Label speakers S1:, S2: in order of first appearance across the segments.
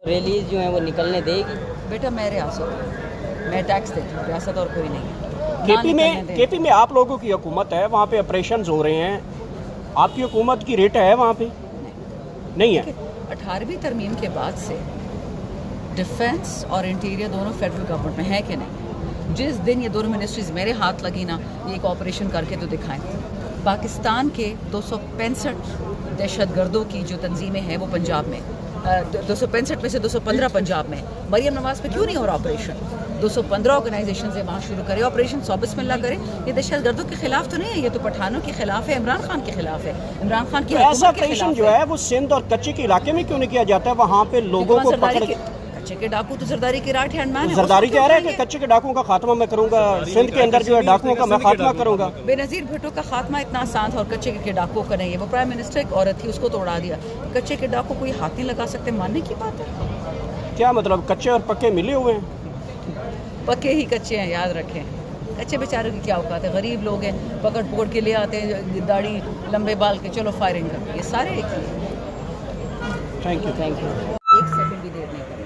S1: Release جو ہیں وہ نکلنے دے گی؟
S2: بیٹا میں ریاست ہوں، میں ٹیکس دیتی ہوں، ریاست اور کوئی نہیں ہے۔
S3: کے پی میں آپ لوگوں کی حکومت ہے، وہاں پہ آپریشنز ہو رہے ہیں، آپ کی حکومت کی ریٹ ہے وہاں پہ؟ نہیں ہے۔
S2: 18ویں ترمیم کے بعد سے ڈیفنس اور انٹیریئر دونوں فیڈرل گورنمنٹ میں ہے کہ نہیں؟ جس دن یہ دونوں منسٹریز میرے ہاتھ لگی نا، یہ ایک آپریشن کر کے تو دکھائیں۔ پاکستان کے 265 دہشت گردوں کی جو تنظیمیں ہیں وہ پنجاب میں، 265 میں سے 215 پنجاب میں۔ مریم نواز پہ کیوں نہیں ہو رہا آپریشن؟ 215 آرگنائزیشن سے وہاں شروع کرے آپریشن، 100 بسم اللہ کرے۔ یہ دہشت گردوں کے خلاف تو نہیں ہے، یہ تو پٹھانوں کے خلاف ہے، عمران خان کے خلاف ہے، عمران خان کی
S3: ایسا آپریشن جو ہے وہ سندھ اور کچے کے علاقے میں کیوں نہیں کیا جاتا ہے؟ وہاں پہ لوگوں کو پکڑ کے
S2: کچے کے ڈاکو تو زرداری کے رائٹ ہینڈ مین ہے۔
S3: زرداری کہہ رہا ہے کہ کچے کے ڈاکوؤں کا خاتمہ میں کروں گا، سندھ کے اندر جو ہے ڈاکوؤں کا میں خاتمہ کروں گا۔
S2: بے نظیر بھٹو کا خاتمہ اتنا آسان تھا اور کچے کے ڈاکو کا نہیں ہے۔ وہ پرائم منسٹر ایک عورت تھی، اس کو تو اڑا دیا۔ کچے کے ڈاکو کوئی ہاتھ نہیں لگا سکتے، ماننے کی بات ہے۔
S3: کیا مطلب کچے اور پکے ملے ہوئے ہیں؟
S2: پکے ہی کچے ہیں، یاد رکھیں۔ کچے بیچاروں کی کیا اوقات ہے، غریب لوگ ہیں، پکڑ پکڑ کے لے آتے ہیں، داڑھی لمبے بال کے چلو فائرنگ کر، یہ سارے ایک ہی ہیں۔
S3: Thank you.
S2: ایک سیکنڈ بھی دیر نہیں کریں۔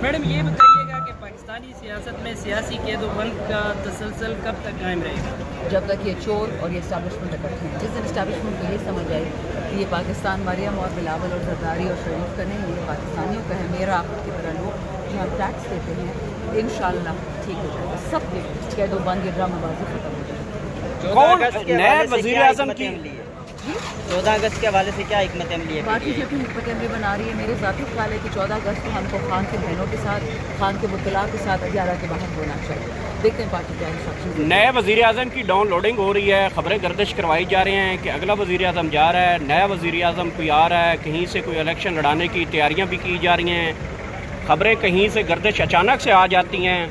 S4: میڈم یہ بتائیے گا کہ پاکستانی سیاست میں سیاسی قید و بند کا تسلسل کب تک قائم رہے گا؟
S2: جب تک یہ چور اور یہ اسٹیبلشمنٹ اکٹھے ہیں۔ جس دن اسٹیبلشمنٹ کو یہ سمجھ آئے کہ یہ پاکستان مریم اور بلاول اور زرداری اور شریف کا نہیں، یہ پاکستانیوں کا ہے، میرا آپ کی طرح لوگ جو ہم ٹیکس دیتے ہیں، انشاءاللہ ٹھیک ہو جائے گا۔ سب کے قید و بند یہ ڈرامہ بازی ختم ہو جائے
S3: کون نئے وزیر اعظم کی
S1: 14 اگست کے حوالے سے کیا حکمت عملی ہے؟
S2: پارٹی جو حکمت عملی بنا رہی ہے، میرے ذاتی خیال ہے کہ 14 اگست کو ہم کو خان کے بہنوں کے ساتھ، خان کے وکلاء کے ساتھ 11 کے باہر ہونا چاہیے۔ دیکھتے ہیں پارٹی کیا انسٹرکشن۔
S3: نئے وزیر اعظم کی ڈاؤن لوڈنگ ہو رہی ہے، خبریں گردش کروائی جا رہے ہیں کہ اگلا وزیر اعظم جا رہا ہے، نیا وزیر اعظم کوئی آ رہا ہے، کہیں سے کوئی الیکشن لڑانے کی تیاریاں بھی کی جا رہی ہیں، خبریں کہیں سے گردش اچانک سے آ جاتی ہیں۔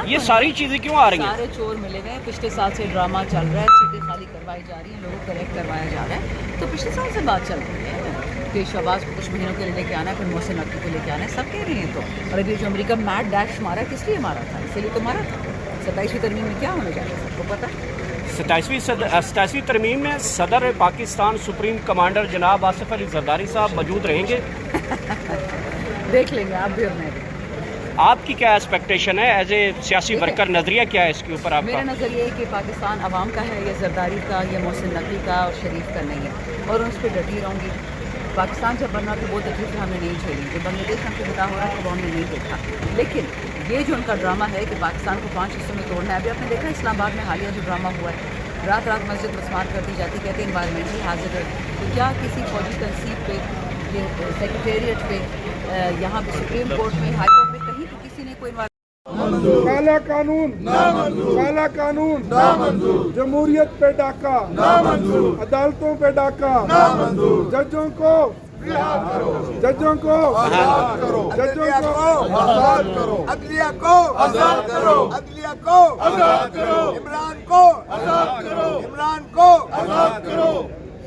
S3: یہ ساری چیزیں کیوں آ رہی ہیں؟
S2: سارے چور ملے ہوئے ہیں، پچھلے سال سے ڈرامہ چل رہا ہے، سیٹیں خالی کروائی جا رہی ہیں، لوگوں کو کریکٹ کروایا جا رہا ہے۔ تو پچھلے سال سے بات چل رہی ہے کہ شہباز کو کچھ مہینوں کے لیے لے کے آنا ہے، پھر محسن نقوی کو لے کے آنا ہے، سب کہہ رہے ہیں۔ تو اور ابھی جو امریکہ میڈ ڈیش مارا کس لیے مارا تھا؟ اسی لیے تو مارا تھا۔ 27ویں ترمیم میں کیا ہونے جا رہا ہے سب کو پتہ؟
S3: 27ویں ترمیم میں صدر پاکستان سپریم کمانڈر جناب آصف علی زرداری صاحب موجود رہیں گے؟
S2: دیکھ لیں گے آپ بھی اور میں بھی۔
S3: آپ کی کیا ایکسپیکٹیشن ہے ایز اے سیاسی ورکر؟ نظریہ کیا ہے اس کے اوپر آپ کا؟
S2: میرا نظریہ ہے کہ پاکستان عوام کا ہے، یہ زرداری کا، یہ محسن نقوی کا اور شریف کا نہیں ہے، اور اس پہ ڈٹی رہوں گی۔ پاکستان جب بننا تو وہ تکلیفیں ہم نے نہیں جھیلی، جو بنگلہ دیش ہم سے جدا ہو رہا ہے وہ ہم نے نہیں دیکھا، لیکن یہ جو ان کا ڈرامہ ہے کہ پاکستان کو 5 حصوں میں توڑنا ہے، ابھی آپ نے دیکھا اسلام آباد میں حالیہ جو ڈرامہ ہوا ہے، رات رات مسجد مسمار کر دی جاتی، کہتے ہیں انوائرمنٹل حاضر ہے، تو کیا کسی فوجی تنصیب پہ، سیکریٹریٹ پہ، یہاں پہ سپریم کورٹ میں، ہائی کورٹ میں، کہیں پہ کسی نے کوئی
S5: کالا قانون کالا قانون جمہوریت پہ ڈاکہ عدالتوں پہ ڈاکہ، ججوں کو ججوں کو
S6: آزاد کرو، عدلیہ کو آزاد کرو، عدلیہ کو آزاد کرو، عمران کو آزاد کرو، عمران کو آزاد کرو،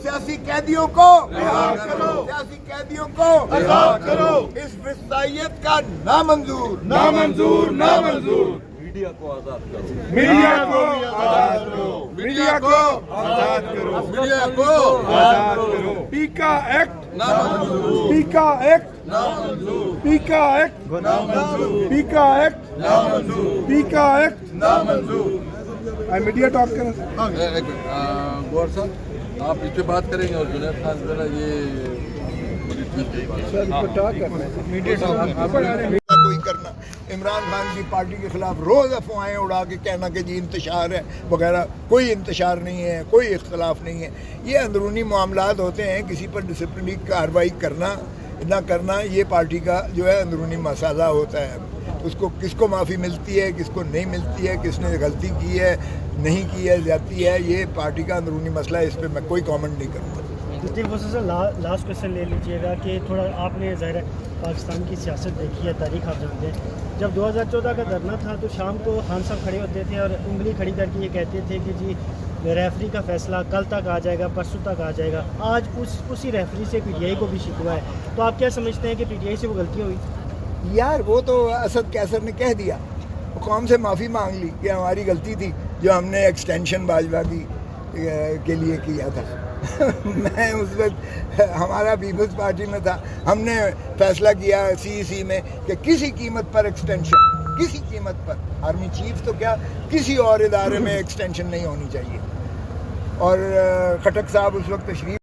S6: سیاسی قیدیوں کو رہا کرو، سیاسی قیدیوں کو رہا کرو، اس فسطائیت کا نامنظور نامنظور نامنظور۔ میڈیا کو آزاد کرو، میڈیا کو آزاد کرو، میڈیا کو آزاد کرو، میڈیا کو آزاد کرو۔
S5: پیکا ایکٹ
S6: نامنظور،
S5: پیکا ایکٹ
S6: نامنظور،
S5: پیکا ایکٹ
S6: نامنظور،
S5: پیکا ایکٹ
S6: نامنظور،
S5: پیکا ایکٹ
S6: نامنظور۔
S5: میڈیا ٹاک کریں۔
S6: گور صاحب آپ اس پہ بات کریں گے اور جنید خان ذرا یہ کوئی کرنا، عمران خان کی پارٹی کے خلاف روز افواہیں اڑا کے کہنا کہ جی انتشار ہے وغیرہ، کوئی انتشار نہیں ہے، کوئی اختلاف نہیں ہے، یہ اندرونی معاملات ہوتے ہیں، کسی پر ڈسپلنری کارروائی کرنا نہ کرنا یہ پارٹی کا جو ہے اندرونی مسئلہ ہوتا ہے، اس کو کس کو معافی ملتی ہے، کس کو نہیں ملتی ہے، کس نے غلطی کی ہے نہیں کی ہے، زیادتی ہے، یہ پارٹی کا اندرونی مسئلہ ہے، اس پہ میں کوئی کامنٹ نہیں کروں گا۔
S7: جی خصوصاً لاسٹ کوشچن لے لیجیے گا کہ تھوڑا آپ نے ظاہر ہے پاکستان کی سیاست دیکھی ہے، تاریخ آپ جانتے ہیں، جب 2014 کا دھرنا تھا تو شام کو خان صاحب کھڑے ہوتے تھے اور انگلی کھڑی کر کے یہ کہتے تھے کہ جی ریفری کا فیصلہ کل تک آ جائے گا، پرسوں تک آ جائے گا۔ آج اسی ریفری سے پی ٹی آئی کو بھی شکوہ ہے، تو آپ کیا سمجھتے ہیں کہ پی ٹی آئی سے وہ غلطی ہوئی؟
S6: یار وہ تو اسد کیسر نے کہہ دیا، قوم سے معافی مانگ لی کہ ہماری غلطی تھی جو ہم نے ایکسٹینشن باجوہ دی، کے لیے کیا تھا میں اس وقت ہمارا پیپلز پارٹی میں تھا. ہم نے فیصلہ کیا CEC میں کہ کسی قیمت پر ایکسٹینشن, کسی قیمت پر, آرمی چیف تو کیا کسی اور ادارے میں ایکسٹینشن نہیں ہونی چاہیے. اور خٹک صاحب اس وقت تشریف